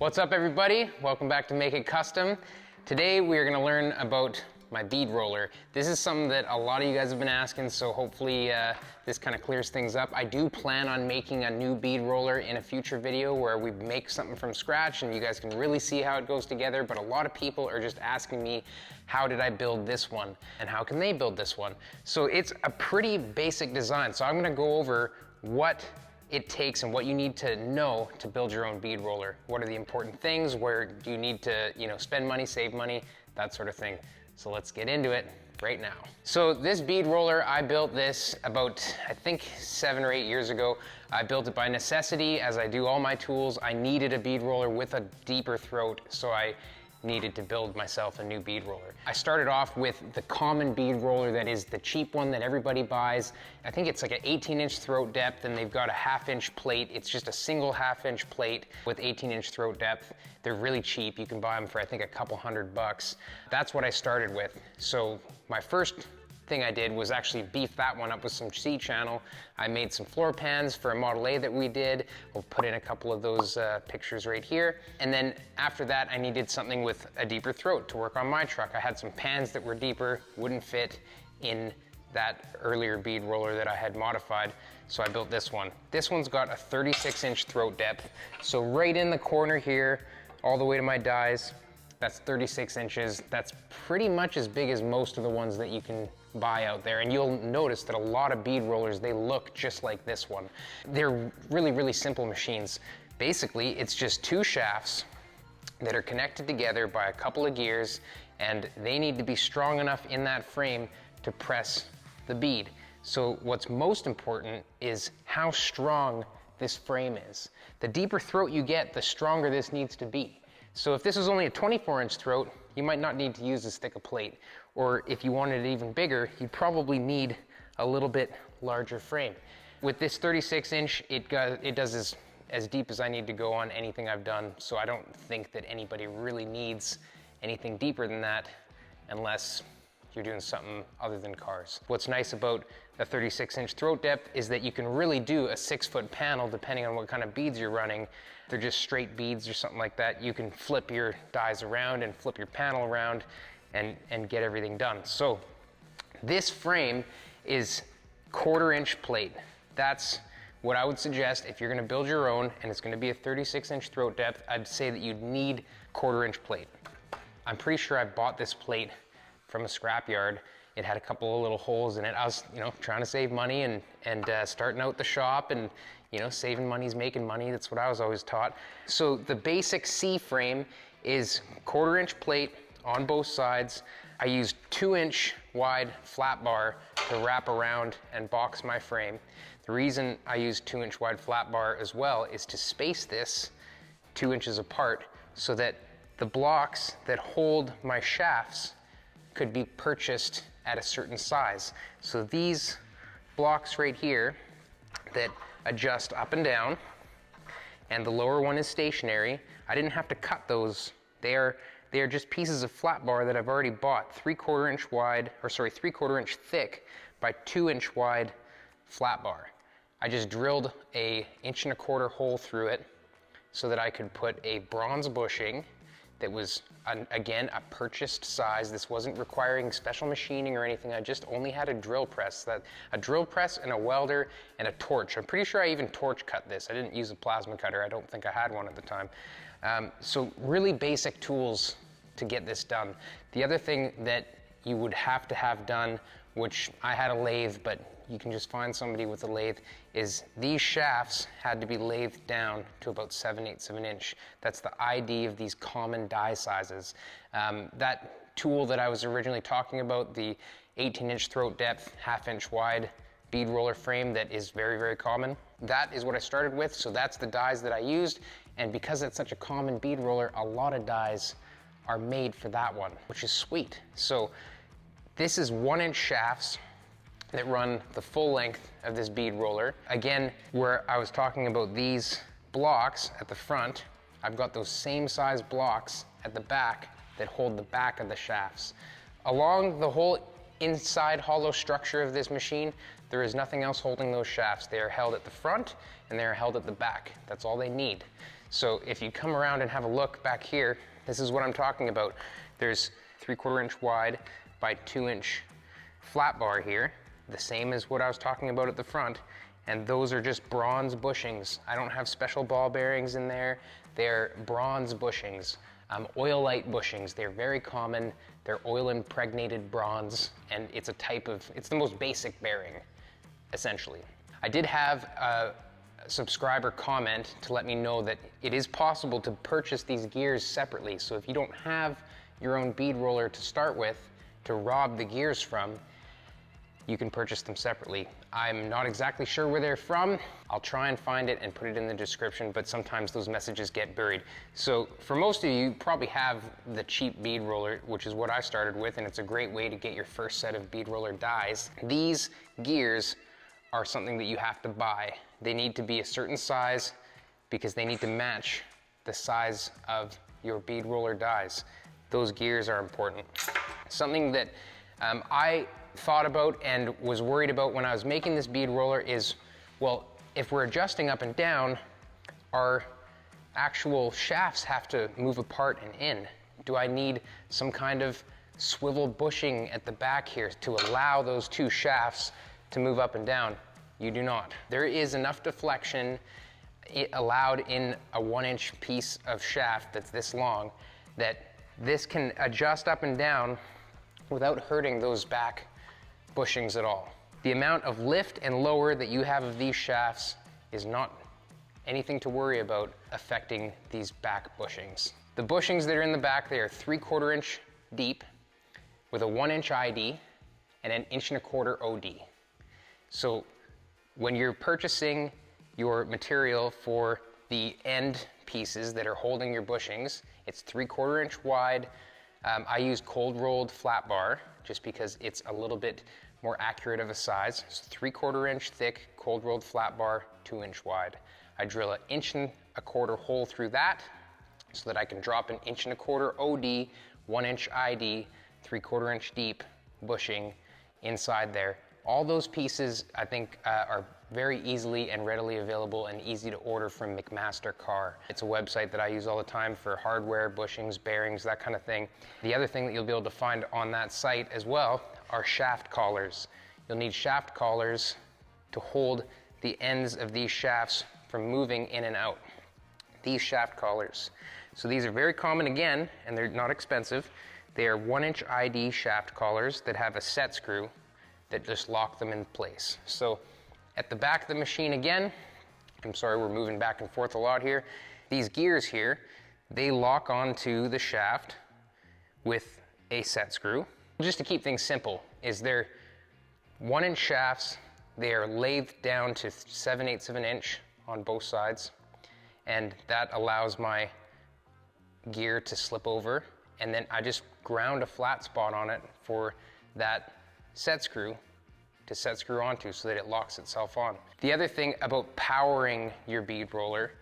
What's up everybody? Welcome back to Make It Custom. Today we are going to learn about my bead roller. This is something that a lot of you guys have been asking, so hopefully this kind of clears things up. I do plan on making a new bead roller in a future video where we make something from scratch and you guys can really see how it goes together, but a lot of people are just asking me, how did I build this one? And how can they build this one? So it's a pretty basic design. So I'm going to go over what it takes and what you need to know to build your own bead roller. What are the important things? Where do you need to, spend money, save money, that sort of thing. So let's get into it right now. So this bead roller, I built this about, I think 7 or 8 years ago. I built it by necessity. As I do all my tools, I needed a bead roller with a deeper throat, so I needed to build myself a new bead roller. I started off with the common bead roller that is the cheap one that everybody buys. I think it's like an 18-inch throat depth and they've got a 1/2-inch plate. It's just a single 1/2-inch plate with 18-inch throat depth. They're really cheap. You can buy them for I think a couple $100. That's what I started with. So my first thing I did was actually beef that one up with some C-channel. I made some floor pans for a Model A that we did. We'll put in a couple of those pictures right here. And then after that, I needed something with a deeper throat to work on my truck. I had some pans that were deeper, wouldn't fit in that earlier bead roller that I had modified. So I built this one. This one's got a 36-inch throat depth. So right in the corner here, all the way to my dies, that's 36 inches. That's pretty much as big as most of the ones that you can buy out there. And you'll notice that a lot of bead rollers, they look just like this one. They're really, really simple machines. Basically, it's just 2 shafts that are connected together by a couple of gears, and they need to be strong enough in that frame to press the bead. So what's most important is how strong this frame is. The deeper throat you get, the stronger this needs to be. So if this was only a 24-inch throat, you might not need to use as thick a plate. Or if you wanted it even bigger, you'd probably need a little bit larger frame. With this 36-inch, it does as deep as I need to go on anything I've done, so I don't think that anybody really needs anything deeper than that unless you're doing something other than cars. What's nice about a 36-inch throat depth is that you can really do a 6-foot panel depending on what kind of beads you're running. If they're just straight beads or something like that, you can flip your dies around and flip your panel around and get everything done. So this frame is 1/4-inch plate. That's what I would suggest if you're gonna build your own and it's gonna be a 36-inch throat depth. I'd say that you'd need 1/4-inch plate. I'm pretty sure I bought this plate from a scrapyard. It had a couple of little holes in it. I was, trying to save money and starting out the shop, and saving money is making money. That's what I was always taught. So the basic C frame is 1/4-inch plate on both sides. I used 2-inch wide flat bar to wrap around and box my frame. The reason I used 2-inch wide flat bar as well is to space this 2 inches apart so that the blocks that hold my shafts could be purchased at a certain size. So these blocks right here that adjust up and down, and the lower one is stationary, I didn't have to cut those. They are just pieces of flat bar that I've already bought, 3/4-inch wide, or sorry, 3/4-inch thick by 2-inch wide flat bar. I just drilled a 1.25-inch hole through it so that I could put a bronze bushing that was, again, a purchased size. This wasn't requiring special machining or anything. I just only had a drill press. A drill press and a welder and a torch. I'm pretty sure I even torch cut this. I didn't use a plasma cutter. I don't think I had one at the time. So really basic tools to get this done. The other thing that you would have to have done, which I had a lathe, but you can just find somebody with a lathe, is these shafts had to be lathed down to about 7/8 of an inch. That's the ID of these common die sizes. That tool that I was originally talking about, the 18-inch throat depth, 1/2-inch wide bead roller frame that is very, very common, that is what I started with. So that's the dies that I used. And because it's such a common bead roller, a lot of dies are made for that one, which is sweet. So this is 1-inch shafts that run the full length of this bead roller. Again, where I was talking about these blocks at the front, I've got those same size blocks at the back that hold the back of the shafts. Along the whole inside hollow structure of this machine, there is nothing else holding those shafts. They are held at the front and they are held at the back. That's all they need. So if you come around and have a look back here, this is what I'm talking about. There's 3/4 inch wide by 2 inch flat bar here, the same as what I was talking about at the front, and those are just bronze bushings. I don't have special ball bearings in there. They're bronze bushings, oil-light bushings. They're very common. They're oil-impregnated bronze, and it's it's the most basic bearing, essentially. I did have a subscriber comment to let me know that it is possible to purchase these gears separately. So if you don't have your own bead roller to start with, to rob the gears from, you can purchase them separately. I'm not exactly sure where they're from. I'll try and find it and put it in the description, but sometimes those messages get buried. So for most of you, you probably have the cheap bead roller, which is what I started with, and it's a great way to get your first set of bead roller dies. These gears are something that you have to buy. They need to be a certain size because they need to match the size of your bead roller dies. Those gears are important. Something that I thought about and was worried about when I was making this bead roller is, well, if we're adjusting up and down, our actual shafts have to move apart and in. Do I need some kind of swivel bushing at the back here to allow those two shafts to move up and down? You do not. There is enough deflection allowed in a 1 inch piece of shaft that's this long that this can adjust up and down without hurting those back bushings at all. The amount of lift and lower that you have of these shafts is not anything to worry about affecting these back bushings. The bushings that are in the back, they are 3/4 inch deep with a 1 inch ID and an 1.25 inch OD. So when you're purchasing your material for the end pieces that are holding your bushings, it's 3/4 inch wide. I use cold rolled flat bar just because it's a little bit more accurate of a size. It's 3/4 inch thick, cold rolled flat bar, 2 inch wide. I drill an 1.25 inch hole through that so that I can drop an 1.25 inch OD, 1 inch ID, 3/4 inch deep bushing inside there. All those pieces, I think, are very easily and readily available and easy to order from McMaster-Carr. It's a website that I use all the time for hardware, bushings, bearings, that kind of thing. The other thing that you'll be able to find on that site as well are shaft collars. You'll need shaft collars to hold the ends of these shafts from moving in and out. These shaft collars. So these are very common again, and they're not expensive. They are 1 inch ID shaft collars that have a set screw that just lock them in place. So at the back of the machine again, I'm sorry, we're moving back and forth a lot here. These gears here, they lock onto the shaft with a set screw. Just to keep things simple, is they're 1 inch shafts. They are lathed down to 7/8 of an inch on both sides, and that allows my gear to slip over, and then I just ground a flat spot on it for that set screw to set screw onto so that it locks itself on. The other thing about powering your bead roller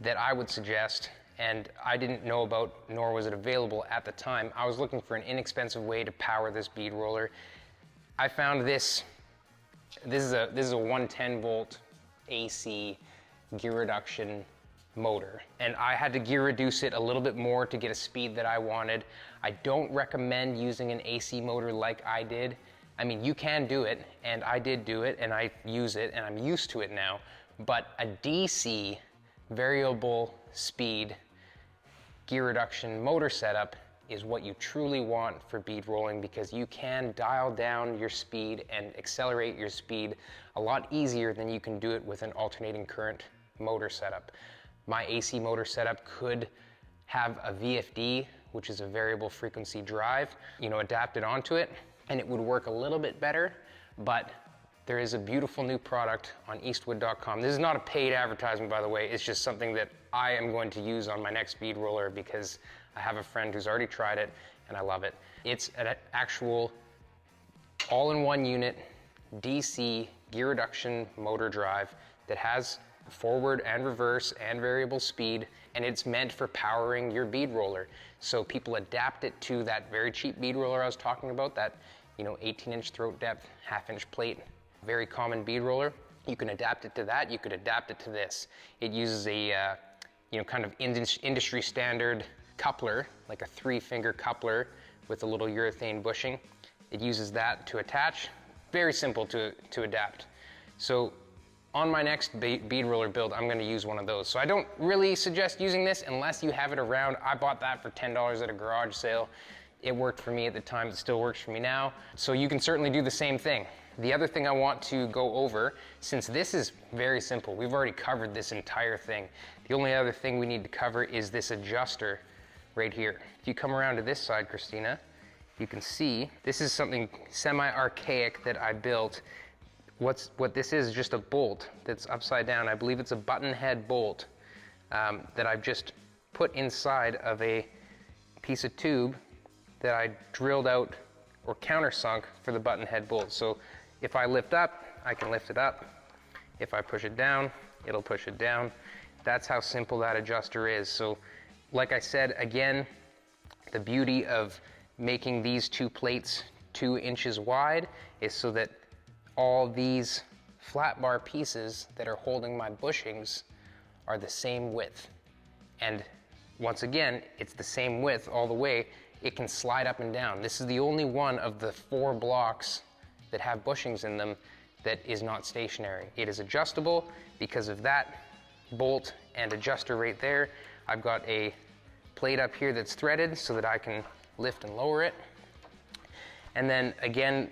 that I would suggest, and I didn't know about, nor was it available at the time, I was looking for an inexpensive way to power this bead roller. I found this is a 110 volt AC gear reduction motor, and I had to gear reduce it a little bit more to get a speed that I wanted. I don't recommend using an AC motor like I did. I mean, you can do it, and I did do it, and I use it, and I'm used to it now, but a DC variable speed gear reduction motor setup is what you truly want for bead rolling, because you can dial down your speed and accelerate your speed a lot easier than you can do it with an alternating current motor setup. My AC motor setup could have a VFD, which is a variable frequency drive, adapted onto it, and it would work a little bit better, but there is a beautiful new product on eastwood.com. This is not a paid advertisement, by the way. It's just something that I am going to use on my next bead roller because I have a friend who's already tried it and I love it. It's an actual all-in-one unit DC gear reduction motor drive that has forward and reverse and variable speed, and it's meant for powering your bead roller. So people adapt it to that very cheap bead roller I was talking about, that 18-inch throat depth, half-inch plate, very common bead roller. You can adapt it to that. You could adapt it to this. It uses a you know, kind of industry standard coupler, like a 3-finger coupler with a little urethane bushing. It uses that to attach. Very simple to adapt. So on my next bead roller build, I'm gonna use one of those. So I don't really suggest using this unless you have it around. I bought that for $10 at a garage sale. It worked for me at the time, it still works for me now. So you can certainly do the same thing. The other thing I want to go over, since this is very simple, we've already covered this entire thing. The only other thing we need to cover is this adjuster right here. If you come around to this side, Christina, you can see this is something semi-archaic that I built. What this is just a bolt that's upside down. I believe it's a button head bolt that I've just put inside of a piece of tube that I drilled out or countersunk for the button head bolt. So if I lift up, I can lift it up. If I push it down, it'll push it down. That's how simple that adjuster is. So like I said, again, the beauty of making these two plates 2 inches wide is so that all these flat bar pieces that are holding my bushings are the same width. And once again, it's the same width all the way. It can slide up and down. This is the only one of the 4 blocks that have bushings in them that is not stationary. It is adjustable. Because of that bolt and adjuster right there, I've got a plate up here that's threaded so that I can lift and lower it. And then again,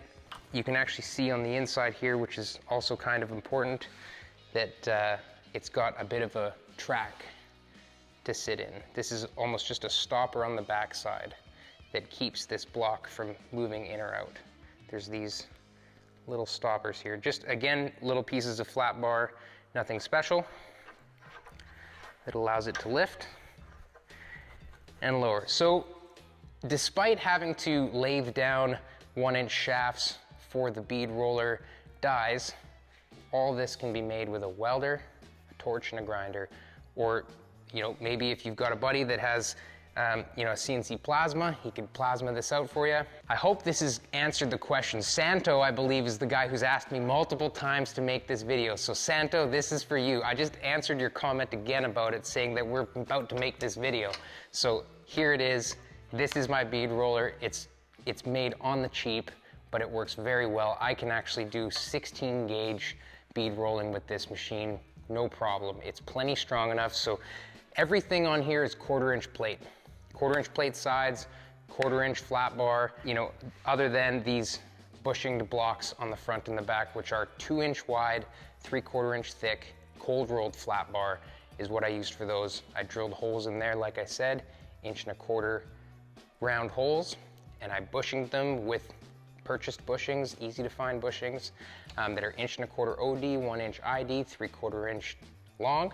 you can actually see on the inside here, which is also kind of important, that it's got a bit of a track to sit in. This is almost just a stopper on the back side that keeps this block from moving in or out. There's these little stoppers here. Just again, little pieces of flat bar, nothing special. It allows it to lift and lower. So despite having to lathe down 1-inch shafts for the bead roller dies, all this can be made with a welder, a torch, and a grinder. Or, you know, maybe if you've got a buddy that has, you know, a CNC plasma, he could plasma this out for you. I hope this has answered the question. Santo, I believe, is the guy who's asked me multiple times to make this video. So Santo, this is for you. I just answered your comment again about it, saying that we're about to make this video. So here it is. This is my bead roller. It's made on the cheap, but it works very well. I can actually do 16 gauge bead rolling with this machine, no problem. It's plenty strong enough. So everything on here is 1/4-inch plate. 1/4-inch plate sides, 1/4-inch flat bar, you know, other than these bushinged blocks on the front and the back, which are 2-inch wide, 3/4-inch thick, cold rolled flat bar is what I used for those. I drilled holes in there, like I said, 1.25 inch round holes, and I bushinged them with purchased bushings, easy to find bushings that are 1.25 inch OD, 1 inch ID, 3/4 inch long.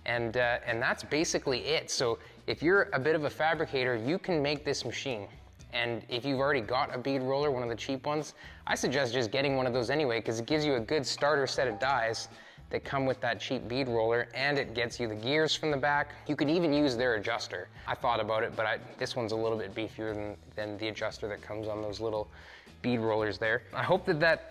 And that's basically it. So if you're a bit of a fabricator, you can make this machine. And if you've already got a bead roller, one of the cheap ones, I suggest just getting one of those anyway, because it gives you a good starter set of dies that come with that cheap bead roller, and it gets you the gears from the back. You can even use their adjuster. I thought about it, but this one's a little bit beefier than the adjuster that comes on those little bead rollers there. I hope that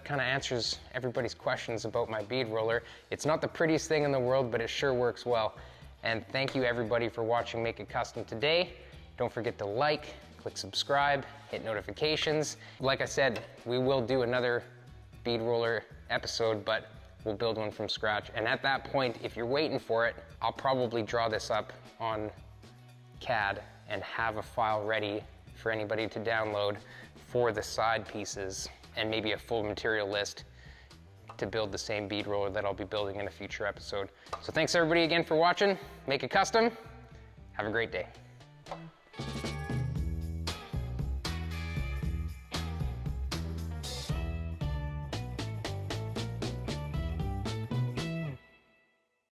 kind of answers everybody's questions about my bead roller. It's not the prettiest thing in the world, but it sure works well. And thank you everybody for watching Make It Custom today. Don't forget to like, click subscribe, hit notifications. Like I said, we will do another bead roller episode, but we'll build one from scratch. And at that point, if you're waiting for it, I'll probably draw this up on CAD and have a file ready for anybody to download for the side pieces, and maybe a full material list to build the same bead roller that I'll be building in a future episode. So thanks everybody again for watching. Make It Custom. Have a great day.